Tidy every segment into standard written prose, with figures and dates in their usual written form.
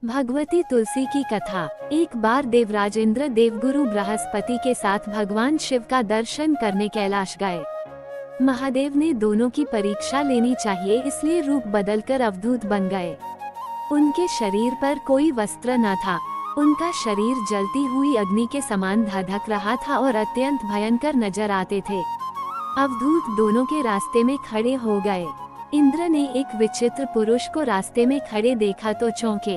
भगवती तुलसी की कथा। एक बार देवराज इंद्र देवगुरु बृहस्पति के साथ भगवान शिव का दर्शन करने कैलाश गए। महादेव ने दोनों की परीक्षा लेनी चाहिए, इसलिए रूप बदलकर अवधूत बन गए। उनके शरीर पर कोई वस्त्र न था। उनका शरीर जलती हुई अग्नि के समान धधक रहा था और अत्यंत भयंकर नजर आते थे। अवधूत दोनों के रास्ते में खड़े हो गए। इंद्र ने एक विचित्र पुरुष को रास्ते में खड़े देखा तो चौंके।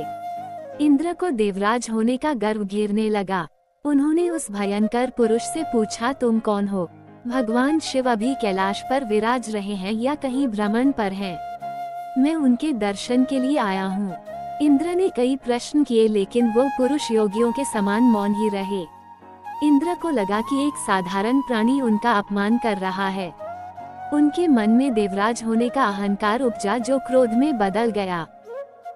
इंद्र को देवराज होने का गर्व घेरने लगा। उन्होंने उस भयंकर पुरुष से पूछा, तुम कौन हो? भगवान शिव अभी कैलाश पर विराज रहे हैं या कहीं भ्रमण पर हैं? मैं उनके दर्शन के लिए आया हूँ। इंद्र ने कई प्रश्न किए, लेकिन वो पुरुष योगियों के समान मौन ही रहे। इंद्र को लगा कि एक साधारण प्राणी उनका अपमान कर रहा है। उनके मन में देवराज होने का अहंकार उपजा, जो क्रोध में बदल गया।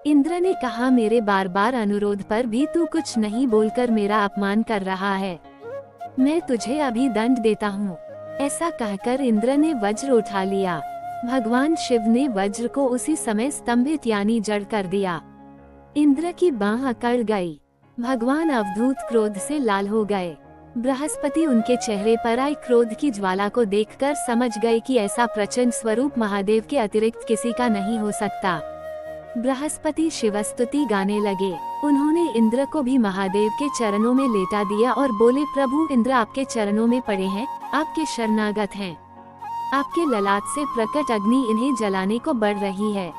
इंद्र ने कहा, मेरे बार बार अनुरोध पर भी तू कुछ नहीं बोलकर मेरा अपमान कर रहा है। मैं तुझे अभी दंड देता हूँ। ऐसा कहकर इंद्र ने वज्र उठा लिया। भगवान शिव ने वज्र को उसी समय स्तंभित यानी जड़ कर दिया। इंद्र की बांह अकड़ गई। भगवान अवधूत क्रोध से लाल हो गए। बृहस्पति उनके चेहरे पर आई क्रोध की ज्वाला को देखकर समझ गए कि ऐसा प्रचंड स्वरूप महादेव के अतिरिक्त किसी का नहीं हो सकता। बृहस्पति शिवस्तुति गाने लगे। उन्होंने इंद्र को भी महादेव के चरणों में लेटा दिया और बोले, प्रभु इंद्र आपके चरणों में पड़े हैं, आपके शरणागत हैं। आपके ललाट से प्रकट अग्नि इन्हें जलाने को बढ़ रही है।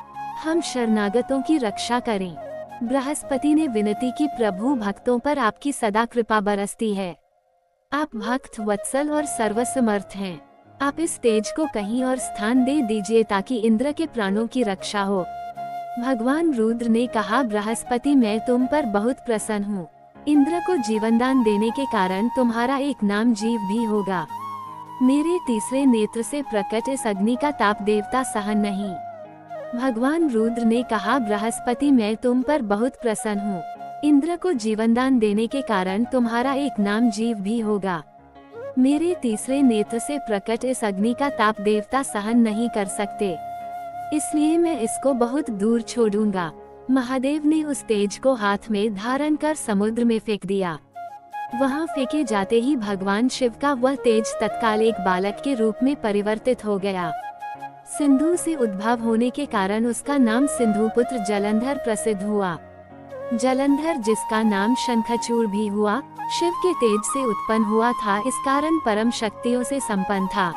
हम शरणागतों की रक्षा करें। बृहस्पति ने विनती की, प्रभु भक्तों पर आपकी सदा कृपा बरसती है। आप भक्त वत्सल और सर्वसमर्थ हैं। आप इस तेज को कहीं और स्थान दे दीजिए ताकि इंद्र के प्राणों की रक्षा हो। भगवान रुद्र ने कहा, बृहस्पति मैं तुम पर बहुत प्रसन्न हूँ। इंद्र को जीवनदान देने के कारण तुम्हारा एक नाम जीव भी होगा। मेरे तीसरे नेत्र से प्रकट इस अग्नि का ताप देवता सहन नहीं। भगवान रुद्र ने कहा, बृहस्पति मैं तुम पर बहुत प्रसन्न हूँ। इंद्र को जीवनदान देने के कारण तुम्हारा एक नाम जीव भी होगा। मेरे तीसरे नेत्र से प्रकट इस अग्नि का ताप देवता सहन नहीं कर सकते, इसलिए मैं इसको बहुत दूर छोड़ूंगा। महादेव ने उस तेज को हाथ में धारण कर समुद्र में फेंक दिया। वहां फेंके जाते ही भगवान शिव का वह तेज तत्काल एक बालक के रूप में परिवर्तित हो गया। सिंधु से उद्भव होने के कारण उसका नाम सिंधुपुत्र जलंधर प्रसिद्ध हुआ। जलंधर, जिसका नाम शंखचूड़ भी हुआ, शिव के तेज से उत्पन्न हुआ था। इस कारण परम शक्तियों से संपन्न था।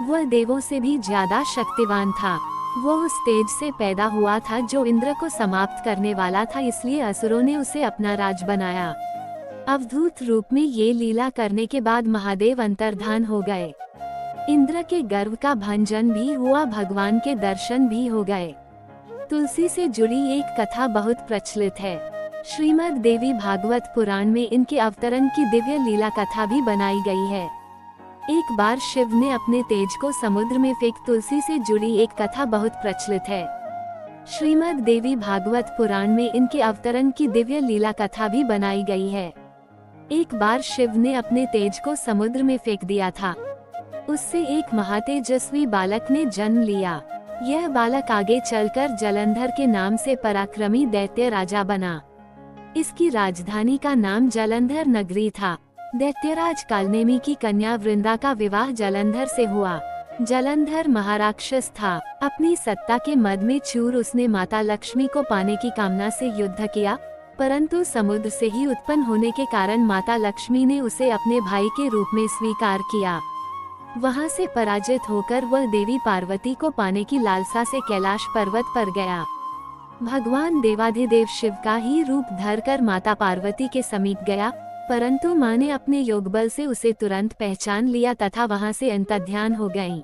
वह देवों से भी ज्यादा शक्तिवान था। वो उस तेज से पैदा हुआ था जो इंद्र को समाप्त करने वाला था, इसलिए असुरों ने उसे अपना राज बनाया। अवधूत रूप में ये लीला करने के बाद महादेव अंतर्धान हो गए। इंद्र के गर्व का भंजन भी हुआ, भगवान के दर्शन भी हो गए। तुलसी से जुड़ी एक कथा बहुत प्रचलित है। श्रीमद् देवी भागवत पुराण में इनके अवतरण की दिव्य लीला कथा भी बनाई गई है। एक बार शिव ने अपने तेज को समुद्र में फेंक। तुलसी से जुड़ी एक कथा बहुत प्रचलित है। श्रीमद् देवी भागवत पुराण में इनके अवतरण की दिव्य लीला कथा भी बनाई गई है। एक बार शिव ने अपने तेज को समुद्र में फेंक दिया था। उससे एक महातेजस्वी बालक ने जन्म लिया। यह बालक आगे चलकर जलंधर के नाम से पराक्रमी दैत्य राजा बना। इसकी राजधानी का नाम जलंधर नगरी था। दैत्यराज कालनेमी की कन्या वृंदा का विवाह जलंधर से हुआ। जलंधर महाराक्षस था। अपनी सत्ता के मद में चूर उसने माता लक्ष्मी को पाने की कामना से युद्ध किया, परंतु समुद्र से ही उत्पन्न होने के कारण माता लक्ष्मी ने उसे अपने भाई के रूप में स्वीकार किया। वहां से पराजित होकर वह देवी पार्वती को पाने की लालसा से कैलाश पर्वत पर गया। भगवान देवाधिदेव शिव का ही रूप धरकर माता पार्वती के समीप गया, परंतु माँ ने अपने योगबल से उसे तुरंत पहचान लिया तथा वहां से अंतर्ध्यान हो गईं।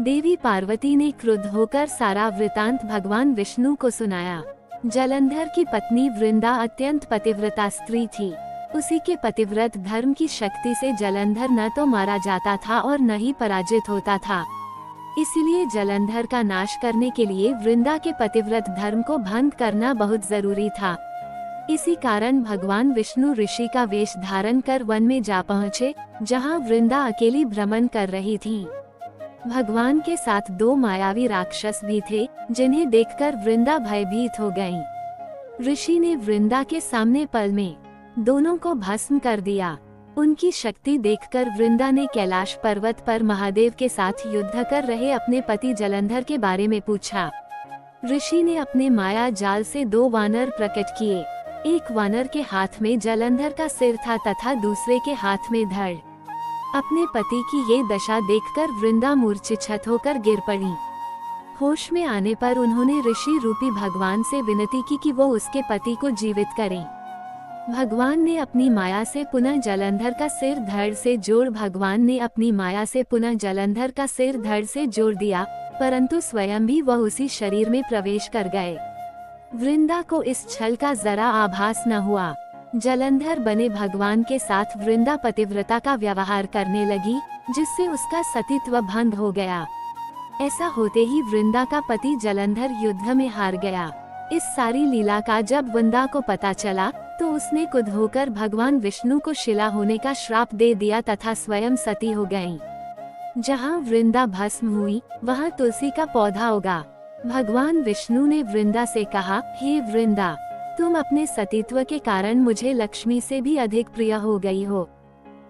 देवी पार्वती ने क्रुद्ध होकर सारा वृतांत भगवान विष्णु को सुनाया। जलंधर की पत्नी वृंदा अत्यंत पतिव्रता स्त्री थी। उसी के पतिव्रत धर्म की शक्ति से जलंधर न तो मारा जाता था और न ही पराजित होता था। इसलिए जलंधर का नाश करने के लिए वृंदा के पतिव्रत धर्म को भंग करना बहुत जरूरी था। इसी कारण भगवान विष्णु ऋषि का वेश धारण कर वन में जा पहुँचे, जहाँ वृंदा अकेली भ्रमण कर रही थी। भगवान के साथ दो मायावी राक्षस भी थे, जिन्हें देखकर वृंदा भयभीत हो गईं। ऋषि ने वृंदा के सामने पल में दोनों को भस्म कर दिया। उनकी शक्ति देखकर वृंदा ने कैलाश पर्वत पर महादेव के साथ युद्ध कर रहे अपने पति जलंधर के बारे में पूछा। ऋषि ने अपने माया जाल से 2 वानर प्रकट किए। एक वानर के हाथ में जलंधर का सिर था तथा दूसरे के हाथ में धड़। अपने पति की ये दशा देखकर वृंदा मूर्छित होकर गिर पड़ी। होश में आने पर उन्होंने ऋषि रूपी भगवान से विनती की कि वो उसके पति को जीवित करें। भगवान ने अपनी माया से पुनः जलंधर का सिर धड़ से जोड़ दिया, परंतु स्वयं भी वह उसी शरीर में प्रवेश कर गए। वृंदा को इस छल का जरा आभास न हुआ। जलंधर बने भगवान के साथ वृंदा पतिव्रता का व्यवहार करने लगी, जिससे उसका सतीत्व भंग हो गया। ऐसा होते ही वृंदा का पति जलंधर युद्ध में हार गया। इस सारी लीला का जब वृंदा को पता चला तो उसने क्रुद्ध होकर भगवान विष्णु को शिला होने का श्राप दे दिया तथा स्वयं सती हो गईं। जहाँ वृंदा भस्म हुई वहाँ तुलसी का पौधा उगा। भगवान विष्णु ने वृंदा से कहा, हे वृंदा, तुम अपने सतीत्व के कारण मुझे लक्ष्मी से भी अधिक प्रिय हो गई हो।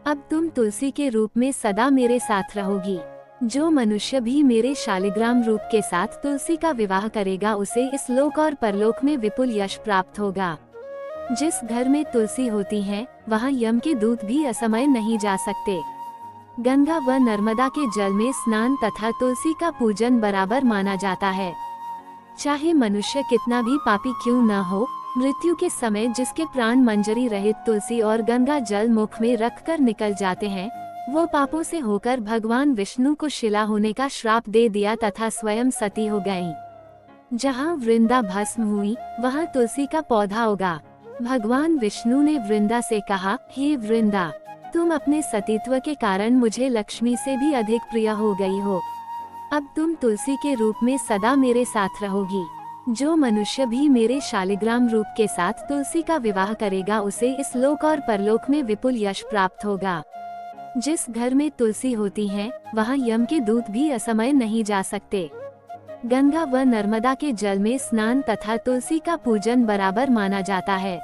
अब तुम तुलसी के रूप में सदा मेरे साथ रहोगी। जो मनुष्य भी मेरे शालिग्राम रूप के साथ तुलसी का विवाह करेगा उसे इस लोक और परलोक में विपुल यश प्राप्त होगा। जिस घर में तुलसी होती है वहाँ यम के दूत भी असमय नहीं जा सकते। गंगा व नर्मदा के जल में स्नान तथा तुलसी का पूजन बराबर माना जाता है। चाहे मनुष्य कितना भी पापी क्यों न हो, मृत्यु के समय जिसके प्राण मंजरी रहित तुलसी और गंगा जल मुख में रखकर निकल जाते हैं, वो पापों से होकर भगवान विष्णु को शिला होने का श्राप दे दिया तथा स्वयं सती हो गईं। जहाँ वृंदा भस्म हुई वहाँ तुलसी का पौधा उगा। भगवान विष्णु ने वृंदा से कहा, हे वृंदा, तुम अपने सतीत्व के कारण मुझे लक्ष्मी से भी अधिक प्रिय हो गई हो। अब तुम तुलसी के रूप में सदा मेरे साथ रहोगी। जो मनुष्य भी मेरे शालिग्राम रूप के साथ तुलसी का विवाह करेगा उसे इस लोक और परलोक में विपुल यश प्राप्त होगा। जिस घर में तुलसी होती है वहाँ यम के दूत भी असमय नहीं जा सकते। गंगा व नर्मदा के जल में स्नान तथा तुलसी का पूजन बराबर माना जाता है।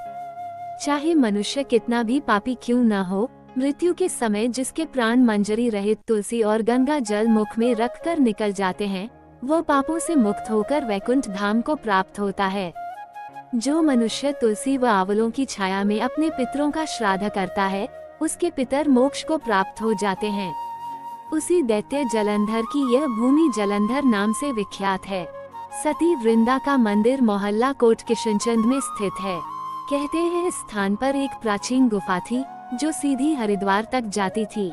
चाहे मनुष्य कितना भी पापी क्यों न हो, मृत्यु के समय जिसके प्राण मंजरी रहित तुलसी और गंगा जल मुख में रखकर निकल जाते हैं, वो पापों से मुक्त होकर वैकुंठ धाम को प्राप्त होता है। जो मनुष्य तुलसी व आंवलों की छाया में अपने पितरों का श्राद्ध करता है, उसके पितर मोक्ष को प्राप्त हो जाते हैं। उसी दैत्य जलंधर की यह भूमि जलंधर नाम से विख्यात है। सती वृंदा का मंदिर मोहल्ला कोट किशनचंद में स्थित है। कहते हैं इस स्थान पर एक प्राचीन गुफा थी जो सीधी हरिद्वार तक जाती थी।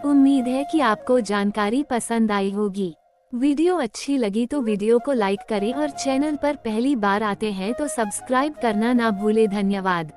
उम्मीद है कि आपको जानकारी पसंद आई होगी। वीडियो अच्छी लगी तो वीडियो को लाइक करें और चैनल पर पहली बार आते हैं तो सब्सक्राइब करना ना भूले। धन्यवाद।